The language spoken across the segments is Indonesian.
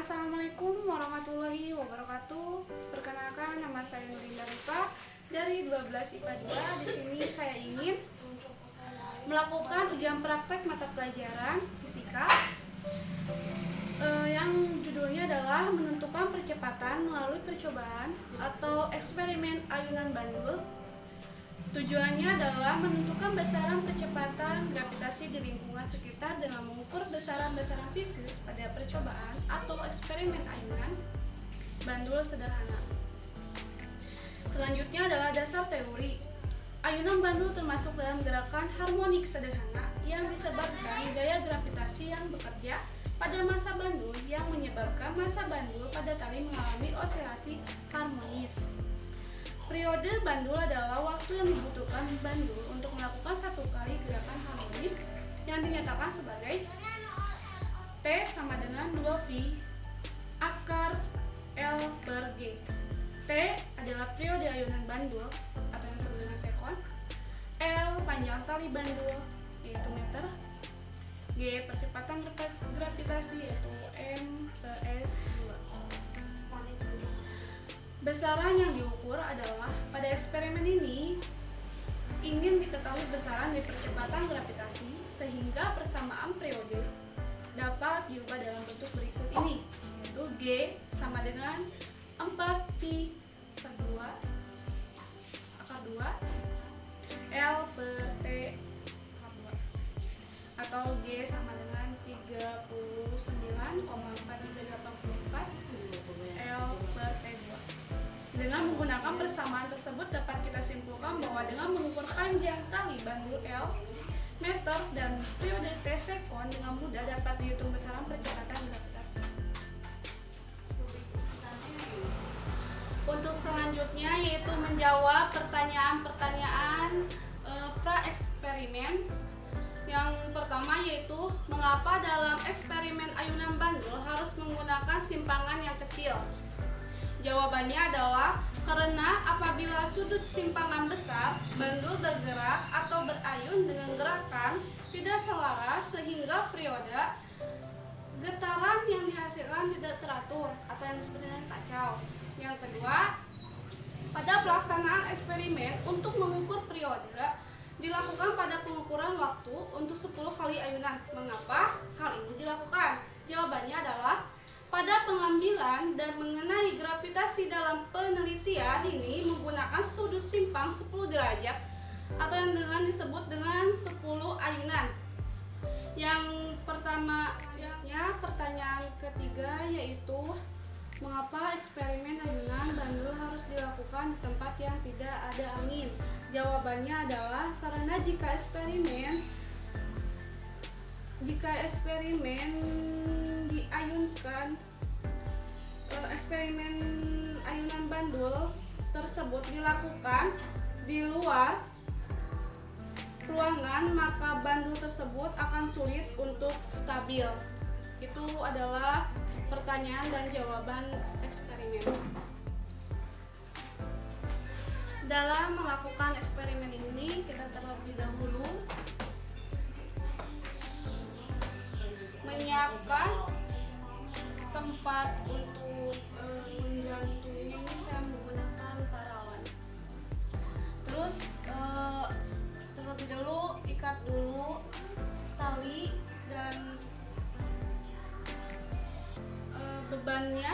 Assalamualaikum warahmatullahi wabarakatuh. Perkenalkan, nama saya Nurinda Rifa dari 12 IPA 2. Di sini saya ingin melakukan ujian praktek mata pelajaran fisika yang judulnya adalah menentukan percepatan melalui percobaan atau eksperimen ayunan bandul. Tujuannya adalah menentukan besaran percepatan gravitasi di lingkungan sekitar dengan mengukur besaran-besaran fisik pada percobaan atau eksperimen ayunan bandul sederhana. Selanjutnya adalah dasar teori. Ayunan bandul termasuk dalam gerakan harmonik sederhana yang disebabkan gaya gravitasi yang bekerja pada massa bandul yang menyebabkan massa bandul pada tali mengalami osilasi harmonis. Periode bandul adalah waktu yang dibutuhkan bandul untuk melakukan satu kali gerakan harmonis yang dinyatakan sebagai T sama dengan 2V akar L per G. T adalah periode ayunan bandul atau yang disebut dengan sekon. L panjang tali bandul yaitu meter. G percepatan gravitasi yaitu M per S 2. Besaran yang diukur adalah pada eksperimen ini ingin diketahui besaran dari percepatan gravitasi sehingga persamaan periode dapat diubah dalam bentuk berikut ini, yaitu G sama dengan 4pi per 2 akar 2 L per T akar 2 atau G sama dengan 39,4384 L per T2. Dengan menggunakan persamaan tersebut dapat kita simpulkan bahwa dengan mengukur panjang tali bandul L meter dan periode T sekon dengan mudah dapat dihitung besaran percepatan gravitasi. Untuk selanjutnya yaitu menjawab pertanyaan-pertanyaan pra-eksperimen. Yang pertama yaitu mengapa dalam eksperimen ayunan bandul harus menggunakan simpangan yang kecil? Jawabannya adalah karena apabila sudut simpangan besar, bandul bergerak atau berayun dengan gerakan tidak selaras sehingga periode getaran yang dihasilkan tidak teratur atau yang disebut dengan kacau. Yang kedua, pada pelaksanaan eksperimen untuk mengukur periode dilakukan pada pengukuran waktu untuk 10 kali ayunan. Mengapa hal ini dilakukan? Jawabannya adalah pada pengambilan dan mengenai gravitasi dalam penelitian ini menggunakan sudut simpang 10 derajat atau yang disebut dengan 10 ayunan. Yang pertama, pertanyaan ketiga yaitu mengapa eksperimen ayunan bandul harus dilakukan di tempat yang tidak ada angin? Jawabannya adalah karena jika eksperimen diayunkan, eksperimen ayunan bandul tersebut dilakukan di luar ruangan, maka bandul tersebut akan sulit untuk stabil. Itu adalah pertanyaan dan jawaban eksperimen. Dalam melakukan eksperimen ini, kita terlebih dahulu menyiapkan tempat untuk menggantungnya. Ini saya menggunakan parawan. Terus terlebih dahulu ikat dulu tali dan bebannya.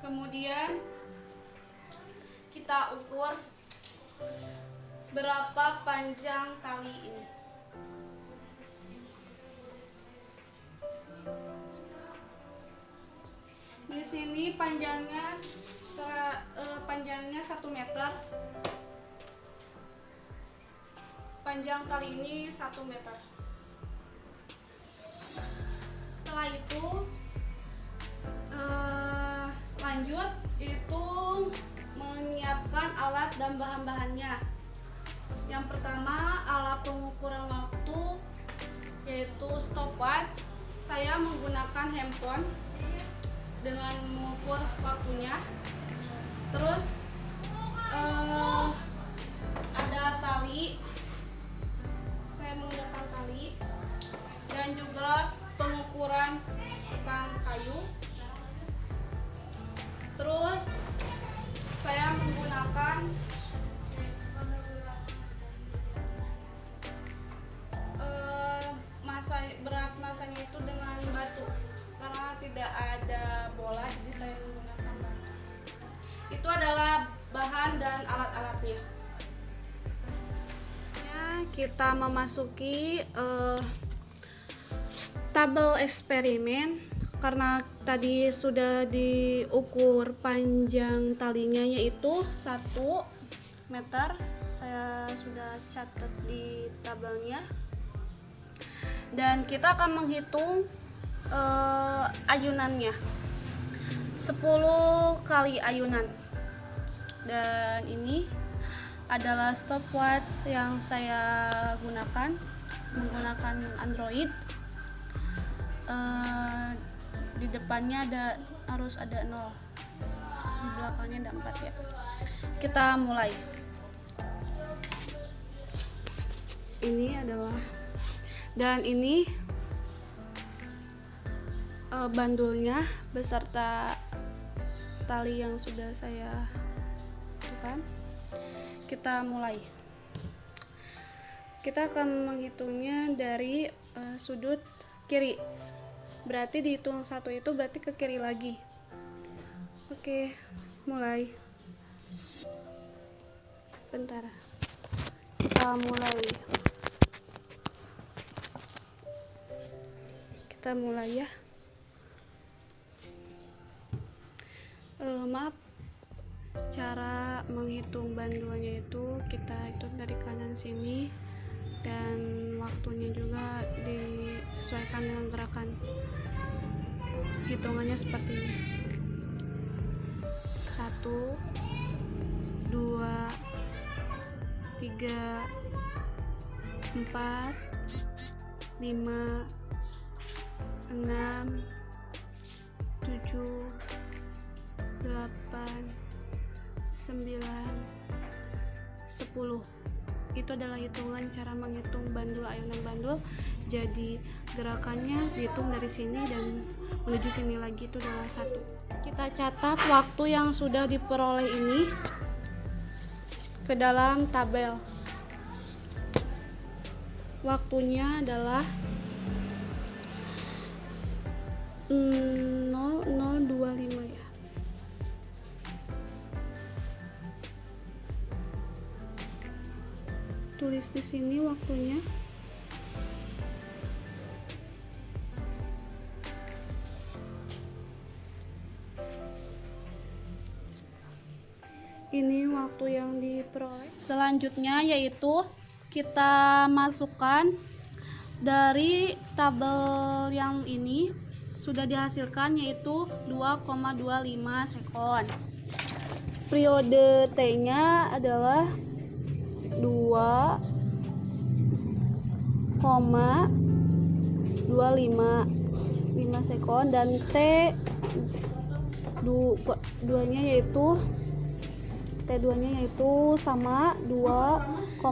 Kemudian kita ukur berapa panjang tali ini. Di sini panjangnya 1 meter. Panjang tali ini 1 meter. Setelah itu lanjut itu menyiapkan alat dan bahan-bahannya. Yang pertama alat pengukuran waktu yaitu stopwatch. Saya menggunakan handphone dengan mengukur waktunya. Terus ada tali, saya menggunakan tali dan juga pengukur ukuran tukang kayu. Terus saya menggunakan berat masanya itu dengan batu, karena tidak ada bola, jadi saya menggunakan batu. Itu adalah bahan dan alat-alatnya. Ya, kita memasuki tabel eksperimen. Karena tadi sudah diukur panjang talinya yaitu 1 meter, saya sudah catat di tabelnya. Dan kita akan menghitung ayunannya, 10 kali ayunan. Dan ini adalah stopwatch yang saya menggunakan Android. Di depannya harus ada 0, di belakangnya ada 4 ya. Kita mulai. Ini adalah, dan ini bandulnya beserta tali yang sudah saya tentukan. Kita mulai. Kita akan menghitungnya dari sudut kiri. Berarti dihitung 1 itu berarti ke kiri lagi. Oke, mulai. Bentar. Kita mulai. Kita mulai ya. Maaf, cara menghitung bandulnya itu kita hitung dari kanan sini, dan waktunya juga disesuaikan dengan gerakan. Hitungannya seperti ini: 1, 2, 3, 4, 5, 6, 7, 8, 9, 10. Itu adalah hitungan cara menghitung bandul, ayunan bandul. Jadi gerakannya dihitung dari sini dan menuju sini lagi, itu adalah 1. Kita catat waktu yang sudah diperoleh ini ke dalam tabel. Waktunya adalah 0025 ya. Tulis di sini waktunya. Ini waktu yang diperoleh. Selanjutnya yaitu kita masukkan dari tabel yang ini sudah dihasilkan, yaitu 2,25 sekon. Periode T-nya adalah 2,25 sekon, dan T2-nya yaitu sama 2,25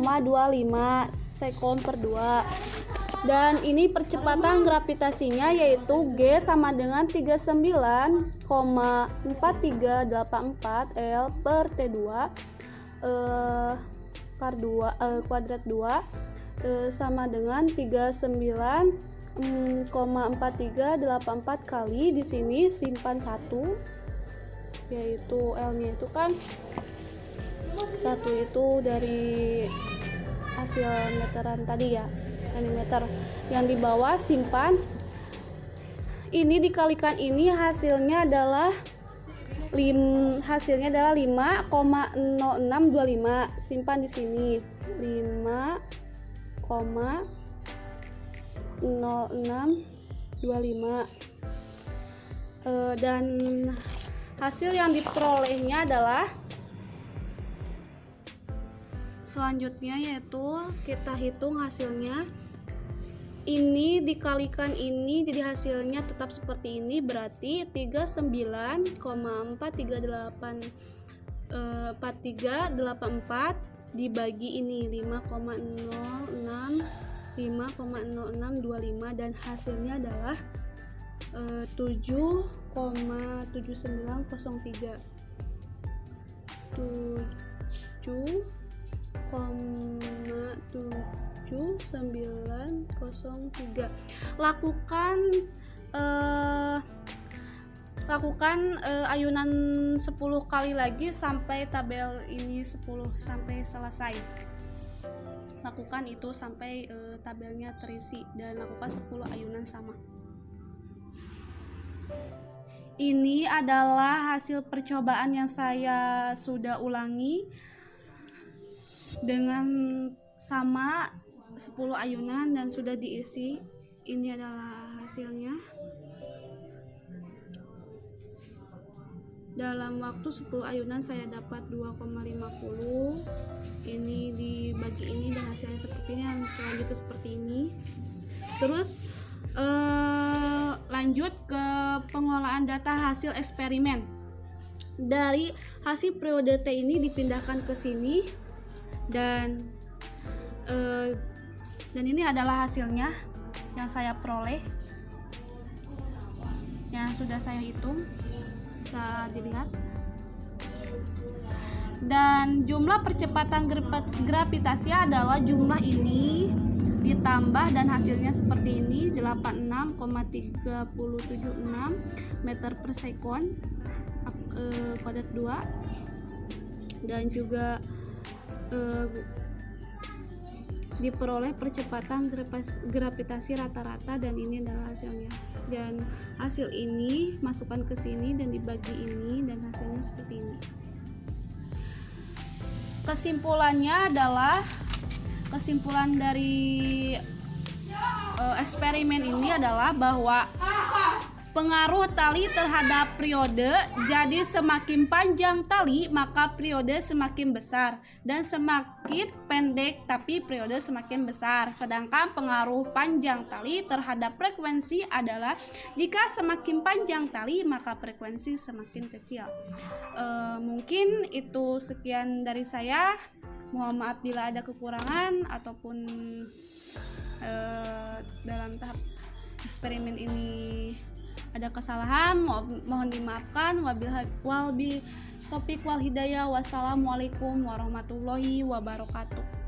sekon per 2. Dan ini percepatan gravitasinya yaitu G sama dengan 39,4384 L per T2 kuadrat 2 sama dengan 39,4384 kali, di sini simpan 1, yaitu L-nya itu kan 1 itu dari hasil meteran tadi ya, meter. Yang di bawah simpan, ini dikalikan ini hasilnya adalah 5,0625. Simpan di sini 5,0625. Dan hasil yang diperolehnya adalah selanjutnya, yaitu kita hitung hasilnya. Ini dikalikan ini, jadi hasilnya tetap seperti ini, berarti 39,4384 dibagi ini 5,0625, dan hasilnya adalah 7,7903 7,7903. Lakukan ayunan 10 kali lagi sampai tabel ini 10 sampai selesai. Lakukan itu sampai tabelnya terisi dan lakukan 10 ayunan sama. Ini adalah hasil percobaan yang saya sudah ulangi dengan sama 10 ayunan dan sudah diisi. Ini adalah hasilnya. Dalam waktu 10 ayunan saya dapat 2,50. Ini dibagi ini dan hasilnya seperti ini, dan selanjutnya seperti ini. Terus lanjut ke pengolahan data hasil eksperimen. Dari hasil periode T ini dipindahkan ke sini dan ini adalah hasilnya yang saya peroleh, yang sudah saya hitung, bisa dilihat. Dan jumlah percepatan gravitasi adalah jumlah ini ditambah dan hasilnya seperti ini, 86,376 meter per sekon kuadrat 2, dan juga diperoleh percepatan gravitasi rata-rata, dan ini adalah hasilnya. Dan hasil ini masukkan ke sini dan dibagi ini, dan hasilnya seperti ini. Kesimpulannya adalah, kesimpulan dari eksperimen ini adalah bahwa pengaruh tali terhadap periode, jadi semakin panjang tali maka periode semakin besar, dan semakin pendek tapi periode semakin besar. Sedangkan pengaruh panjang tali terhadap frekuensi adalah jika semakin panjang tali maka frekuensi semakin kecil. Mungkin itu sekian dari saya. Mohon maaf bila ada kekurangan ataupun dalam tahap eksperimen ini ada kesalahan, mohon dimaafkan. Wabil topik wal hidayah. Wassalamualaikum warahmatullahi wabarakatuh.